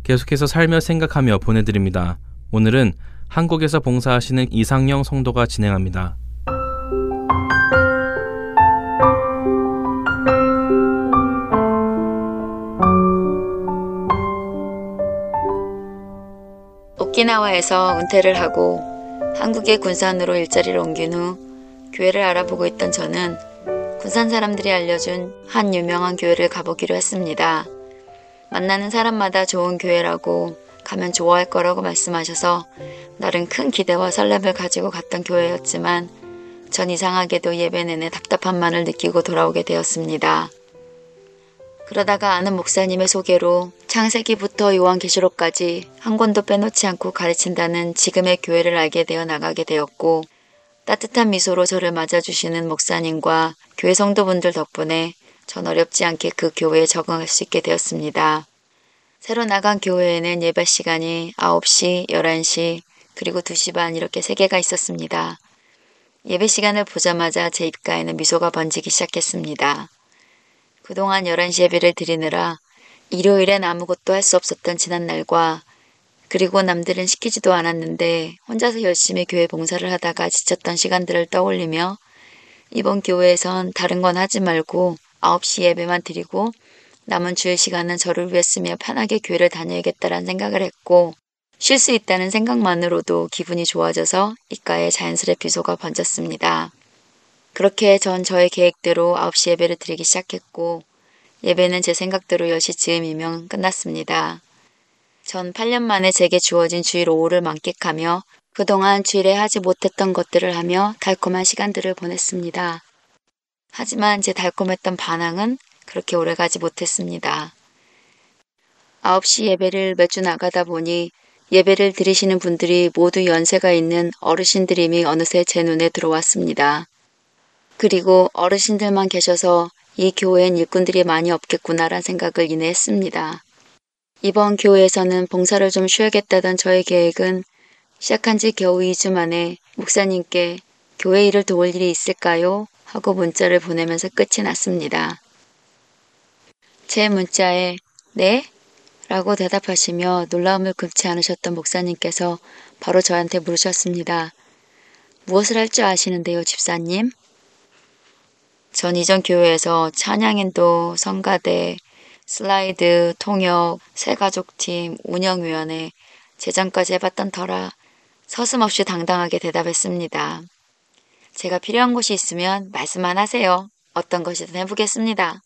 계속해서 살며 생각하며 보내드립니다. 오늘은 한국에서 봉사하시는 이상영 성도가 진행합니다. 오키나와에서 은퇴를 하고 한국의 군산으로 일자리를 옮긴 후 교회를 알아보고 있던 저는 군산 사람들이 알려준 한 유명한 교회를 가보기로 했습니다. 만나는 사람마다 좋은 교회라고 가면 좋아할 거라고 말씀하셔서 나름 큰 기대와 설렘을 가지고 갔던 교회였지만 전 이상하게도 예배 내내 답답함만을 느끼고 돌아오게 되었습니다. 그러다가 아는 목사님의 소개로 창세기부터 요한계시록까지 한 권도 빼놓지 않고 가르친다는 지금의 교회를 알게 되어 나가게 되었고 따뜻한 미소로 저를 맞아주시는 목사님과 교회 성도분들 덕분에 전 어렵지 않게 그 교회에 적응할 수 있게 되었습니다. 새로 나간 교회에는 예배 시간이 9시, 11시, 그리고 2시 반 이렇게 3개가 있었습니다. 예배 시간을 보자마자 제 입가에는 미소가 번지기 시작했습니다. 그동안 11시 예배를 드리느라 일요일엔 아무것도 할 수 없었던 지난날과 그리고 남들은 시키지도 않았는데 혼자서 열심히 교회 봉사를 하다가 지쳤던 시간들을 떠올리며 이번 교회에선 다른 건 하지 말고 9시 예배만 드리고 남은 주일 시간은 저를 위해 쓰며 편하게 교회를 다녀야겠다라는 생각을 했고 쉴 수 있다는 생각만으로도 기분이 좋아져서 입가에 자연스레 미소가 번졌습니다. 그렇게 전 저의 계획대로 9시 예배를 드리기 시작했고 예배는 제 생각대로 10시 즈음이면 끝났습니다. 전 8년 만에 제게 주어진 주일 오후를 만끽하며 그동안 주일에 하지 못했던 것들을 하며 달콤한 시간들을 보냈습니다. 하지만 제 달콤했던 반항은 그렇게 오래가지 못했습니다. 9시 예배를 매주 나가다 보니 예배를 드리시는 분들이 모두 연세가 있는 어르신들임이 어느새 제 눈에 들어왔습니다. 그리고 어르신들만 계셔서 이 교회엔 일꾼들이 많이 없겠구나란 생각을 이내 했습니다. 이번 교회에서는 봉사를 좀 쉬어야겠다던 저의 계획은 시작한 지 겨우 2주 만에 목사님께 교회 일을 도울 일이 있을까요? 하고 문자를 보내면서 끝이 났습니다. 제 문자에 네? 라고 대답하시며 놀라움을 금치 않으셨던 목사님께서 바로 저한테 물으셨습니다. 무엇을 할 줄 아시는데요, 집사님? 전 이전 교회에서 찬양인도, 성가대, 슬라이드, 통역, 새가족팀, 운영위원회, 재정까지 해봤던 터라 서슴없이 당당하게 대답했습니다. 제가 필요한 곳이 있으면 말씀만 하세요. 어떤 것이든 해보겠습니다.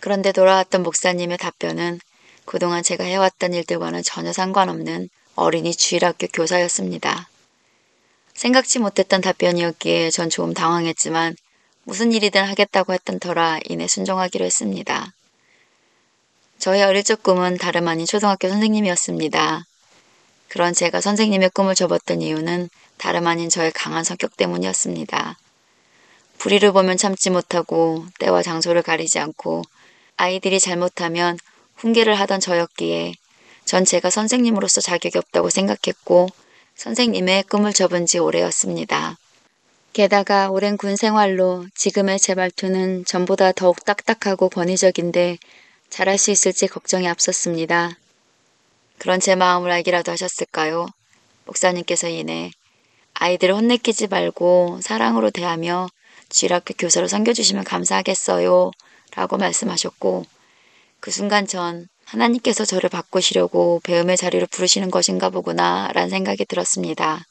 그런데 돌아왔던 목사님의 답변은 그동안 제가 해왔던 일들과는 전혀 상관없는 어린이 주일학교 교사였습니다. 생각지 못했던 답변이었기에 전 조금 당황했지만 무슨 일이든 하겠다고 했던 터라 이내 순종하기로 했습니다. 저의 어릴 적 꿈은 다름 아닌 초등학교 선생님이었습니다. 그런 제가 선생님의 꿈을 접었던 이유는 다름 아닌 저의 강한 성격 때문이었습니다. 불의를 보면 참지 못하고 때와 장소를 가리지 않고 아이들이 잘못하면 훈계를 하던 저였기에 전 제가 선생님으로서 자격이 없다고 생각했고 선생님의 꿈을 접은 지 오래였습니다. 게다가 오랜 군 생활로 지금의 제 말투는 전보다 더욱 딱딱하고 권위적인데 잘할 수 있을지 걱정이 앞섰습니다. 그런 제 마음을 알기라도 하셨을까요? 목사님께서 이내 아이들을 혼내키지 말고 사랑으로 대하며 주일학교 교사로 섬겨주시면 감사하겠어요 라고 말씀하셨고 그 순간 전 하나님께서 저를 바꾸시려고 배움의 자리로 부르시는 것인가 보구나 라는 생각이 들었습니다.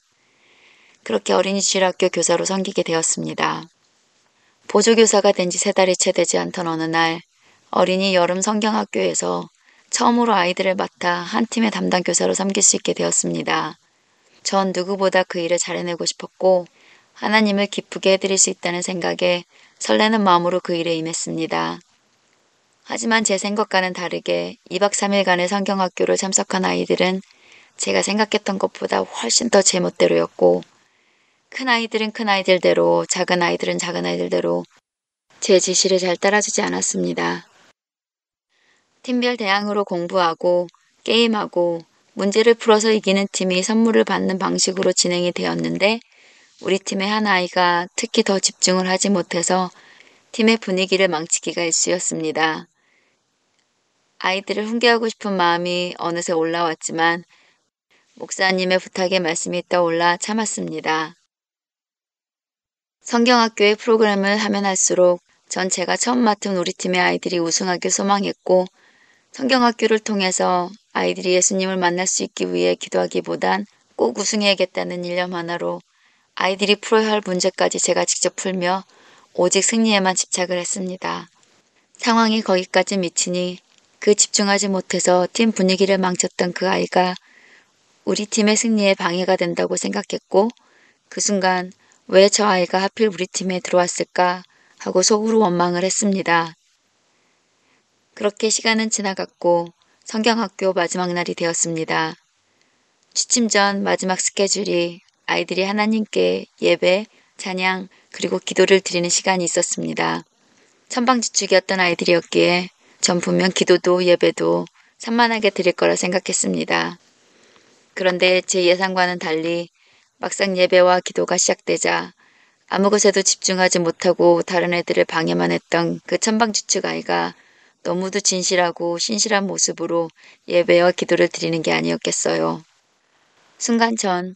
그렇게 어린이 주일학교 교사로 섬기게 되었습니다. 보조교사가 된 지 3달이 채 되지 않던 어느 날 어린이 여름 성경학교에서 처음으로 아이들을 맡아 한 팀의 담당 교사로 섬길 수 있게 되었습니다. 전 누구보다 그 일을 잘해내고 싶었고 하나님을 기쁘게 해드릴 수 있다는 생각에 설레는 마음으로 그 일에 임했습니다. 하지만 제 생각과는 다르게 2박 3일간의 성경학교를 참석한 아이들은 제가 생각했던 것보다 훨씬 더 제멋대로였고 큰 아이들은 큰 아이들대로 작은 아이들은 작은 아이들대로 제 지시를 잘 따라주지 않았습니다. 팀별 대항으로 공부하고 게임하고 문제를 풀어서 이기는 팀이 선물을 받는 방식으로 진행이 되었는데 우리 팀의 한 아이가 특히 더 집중을 하지 못해서 팀의 분위기를 망치기가 일쑤였습니다. 아이들을 훈계하고 싶은 마음이 어느새 올라왔지만 목사님의 부탁에 말씀이 떠올라 참았습니다. 성경학교의 프로그램을 하면 할수록 전 제가 처음 맡은 우리 팀의 아이들이 우승하길 소망했고 성경학교를 통해서 아이들이 예수님을 만날 수 있기 위해 기도하기보단 꼭 우승해야겠다는 일념 하나로 아이들이 풀어야 할 문제까지 제가 직접 풀며 오직 승리에만 집착을 했습니다. 상황이 거기까지 미치니 그 집중하지 못해서 팀 분위기를 망쳤던 그 아이가 우리 팀의 승리에 방해가 된다고 생각했고 그 순간 왜 저 아이가 하필 우리 팀에 들어왔을까 하고 속으로 원망을 했습니다. 그렇게 시간은 지나갔고 성경학교 마지막 날이 되었습니다. 취침 전 마지막 스케줄이 아이들이 하나님께 예배, 찬양, 그리고 기도를 드리는 시간이 있었습니다. 천방지축이었던 아이들이었기에 전 분명 기도도 예배도 산만하게 드릴 거라 생각했습니다. 그런데 제 예상과는 달리 막상 예배와 기도가 시작되자 아무 것에도 집중하지 못하고 다른 애들을 방해만 했던 그 천방지축 아이가 너무도 진실하고 신실한 모습으로 예배와 기도를 드리는 게 아니었겠어요. 순간 전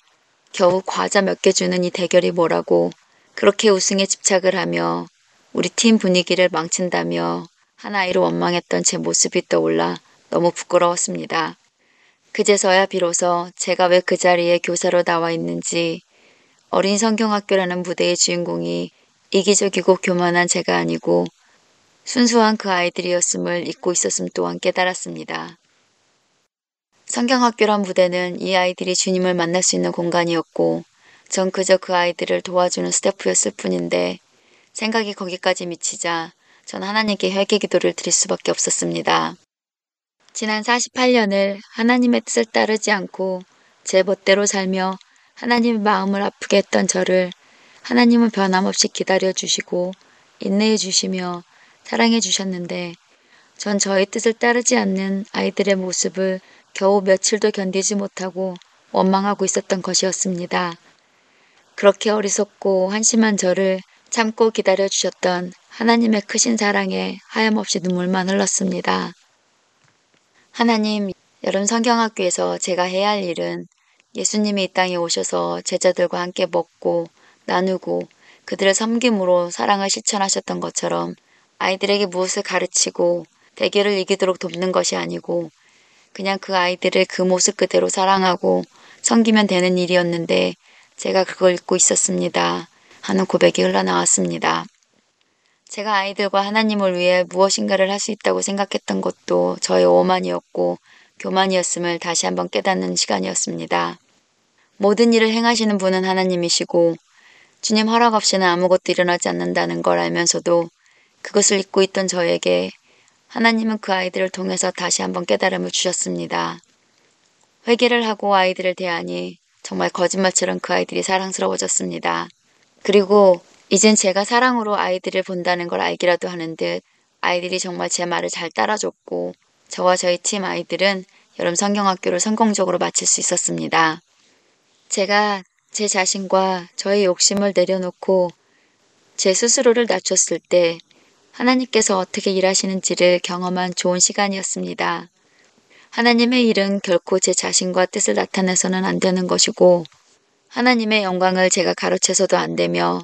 겨우 과자 몇 개 주는 이 대결이 뭐라고 그렇게 우승에 집착을 하며 우리 팀 분위기를 망친다며 한 아이로 원망했던 제 모습이 떠올라 너무 부끄러웠습니다. 그제서야 비로소 제가 왜 그 자리에 교사로 나와 있는지 어린 성경학교라는 무대의 주인공이 이기적이고 교만한 제가 아니고 순수한 그 아이들이었음을 잊고 있었음 또한 깨달았습니다. 성경학교란 무대는 이 아이들이 주님을 만날 수 있는 공간이었고 전 그저 그 아이들을 도와주는 스태프였을 뿐인데 생각이 거기까지 미치자 전 하나님께 회개 기도를 드릴 수밖에 없었습니다. 지난 48년을 하나님의 뜻을 따르지 않고 제 멋대로 살며 하나님의 마음을 아프게 했던 저를 하나님은 변함없이 기다려 주시고 인내해 주시며 사랑해 주셨는데 전 저의 뜻을 따르지 않는 아이들의 모습을 겨우 며칠도 견디지 못하고 원망하고 있었던 것이었습니다. 그렇게 어리석고 한심한 저를 참고 기다려 주셨던 하나님의 크신 사랑에 하염없이 눈물만 흘렀습니다. 하나님, 여름 성경학교에서 제가 해야 할 일은 예수님이 이 땅에 오셔서 제자들과 함께 먹고 나누고 그들을 섬김으로 사랑을 실천하셨던 것처럼 아이들에게 무엇을 가르치고 대결을 이기도록 돕는 것이 아니고 그냥 그 아이들을 그 모습 그대로 사랑하고 섬기면 되는 일이었는데 제가 그걸 잊고 있었습니다. 하는 고백이 흘러나왔습니다. 제가 아이들과 하나님을 위해 무엇인가를 할 수 있다고 생각했던 것도 저의 오만이었고 교만이었음을 다시 한번 깨닫는 시간이었습니다. 모든 일을 행하시는 분은 하나님이시고 주님 허락 없이는 아무것도 일어나지 않는다는 걸 알면서도 그것을 잊고 있던 저에게 하나님은 그 아이들을 통해서 다시 한번 깨달음을 주셨습니다. 회개를 하고 아이들을 대하니 정말 거짓말처럼 그 아이들이 사랑스러워졌습니다. 그리고 이젠 제가 사랑으로 아이들을 본다는 걸 알기라도 하는 듯 아이들이 정말 제 말을 잘 따라줬고 저와 저희 팀 아이들은 여름 성경학교를 성공적으로 마칠 수 있었습니다. 제가 제 자신과 저의 욕심을 내려놓고 제 스스로를 낮췄을 때 하나님께서 어떻게 일하시는지를 경험한 좋은 시간이었습니다. 하나님의 일은 결코 제 자신과 뜻을 나타내서는 안 되는 것이고 하나님의 영광을 제가 가로채서도 안 되며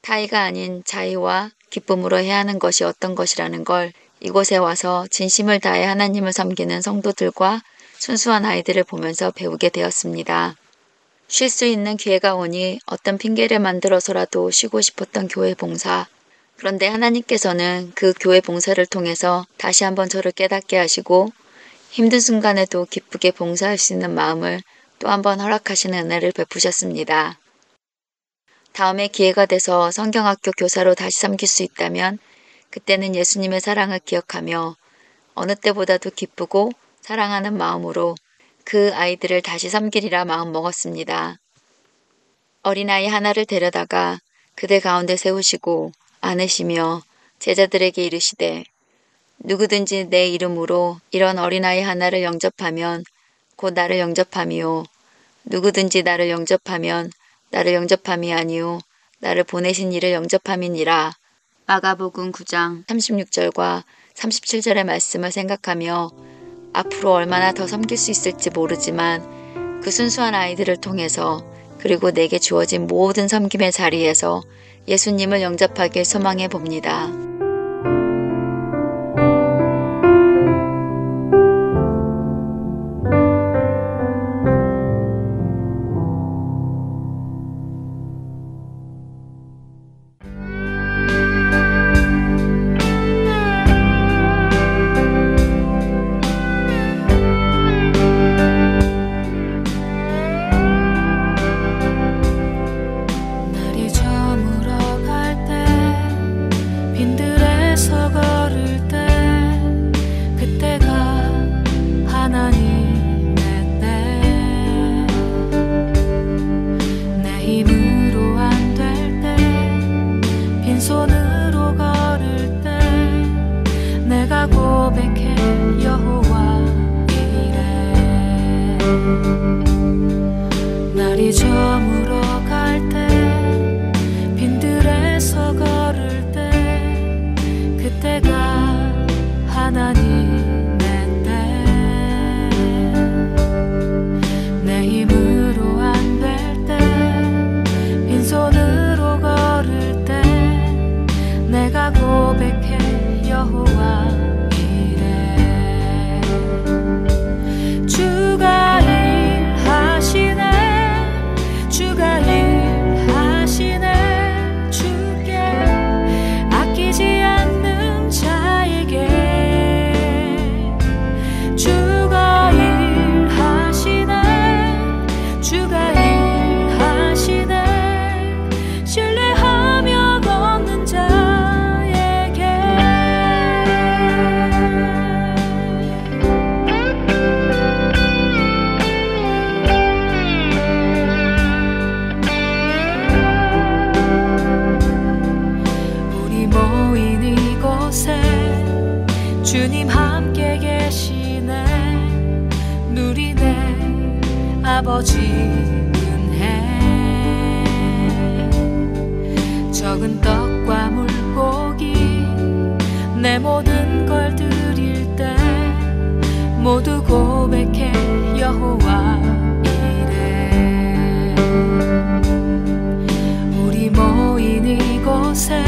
타의가 아닌 자의와 기쁨으로 해야 하는 것이 어떤 것이라는 걸 이곳에 와서 진심을 다해 하나님을 섬기는 성도들과 순수한 아이들을 보면서 배우게 되었습니다. 쉴 수 있는 기회가 오니 어떤 핑계를 만들어서라도 쉬고 싶었던 교회 봉사. 그런데 하나님께서는 그 교회 봉사를 통해서 다시 한번 저를 깨닫게 하시고 힘든 순간에도 기쁘게 봉사할 수 있는 마음을 또 한번 허락하시는 은혜를 베푸셨습니다. 다음에 기회가 돼서 성경학교 교사로 다시 섬길 수 있다면 그때는 예수님의 사랑을 기억하며 어느 때보다도 기쁘고 사랑하는 마음으로 그 아이들을 다시 섬기리라 마음 먹었습니다. 어린아이 하나를 데려다가 그들 가운데 세우시고 안으시며 제자들에게 이르시되 누구든지 내 이름으로 이런 어린아이 하나를 영접하면 곧 나를 영접함이요 누구든지 나를 영접하면 나를 영접함이 아니요 나를 보내신 이를 영접함이니라. 마가복음 9장 36절과 37절의 말씀을 생각하며 앞으로 얼마나 더 섬길 수 있을지 모르지만 그 순수한 아이들을 통해서 그리고 내게 주어진 모든 섬김의 자리에서 예수님을 영접하길 소망해 봅니다. 주님 함께 계시네. 누리네 아버지 은혜. 적은 떡과 물고기 내 모든 걸 드릴 때 모두 고백해 여호와 이래. 우리 모인 이곳에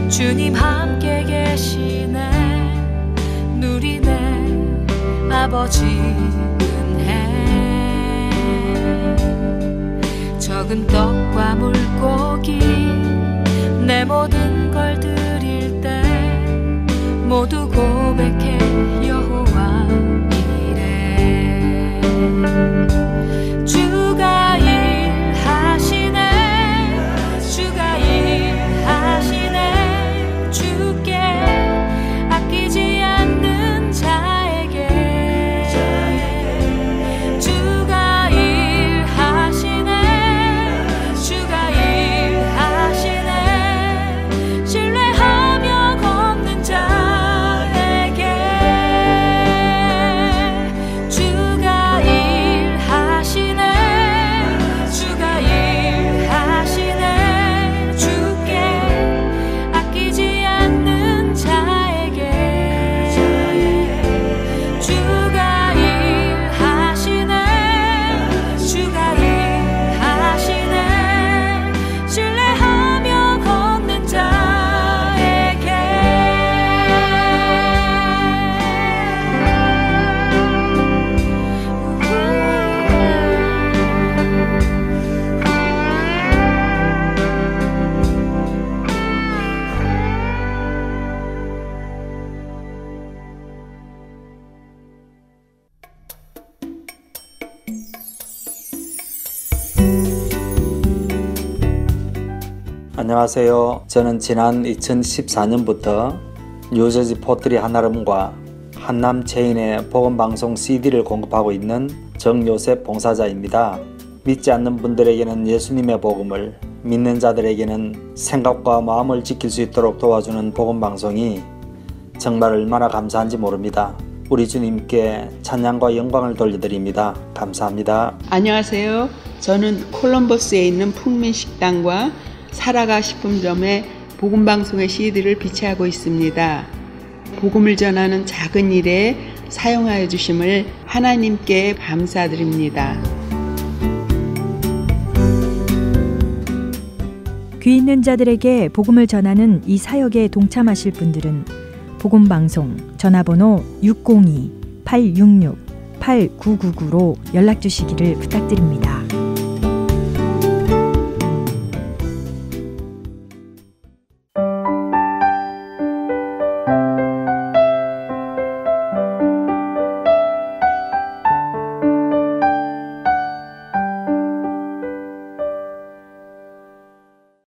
주님 함께 계시네. 누리네 아버지 은혜. 적은 떡과 물고기 내 모든 걸 드릴 때 모두 고백해 여호와 이래. 주가 일하시네. 주가 일하시네. 주께 아끼지 않는 자에게 주가 일하시네. 주가 일하시네. 신뢰하며 걷는 자에게 주가 일하시네. 주가 일하시네. 주께 아끼지 않는 자에게 주가 일하시네. 주가 일하시네. 신뢰하며 걷는 자에게 안녕하세요. 저는 지난 2014년부터 뉴저지 포트리 한아름과 한남 체인의 복음방송 CD를 공급하고 있는 정요셉 봉사자입니다. 믿지 않는 분들에게는 예수님의 복음을, 믿는 자들에게는 생각과 마음을 지킬 수 있도록 도와주는 복음방송이 정말 얼마나 감사한지 모릅니다. 우리 주님께 찬양과 영광을 돌려드립니다. 감사합니다. 안녕하세요. 저는 콜럼버스에 있는 풍민식당과 살아가 식품점에 복음방송의 CD를 비치하고 있습니다. 복음을 전하는 작은 일에 사용하여 주심을 하나님께 감사드립니다. 귀 있는 자들에게 복음을 전하는 이 사역에 동참하실 분들은 복음방송 전화번호 602-866-8999로 연락 주시기를 부탁드립니다.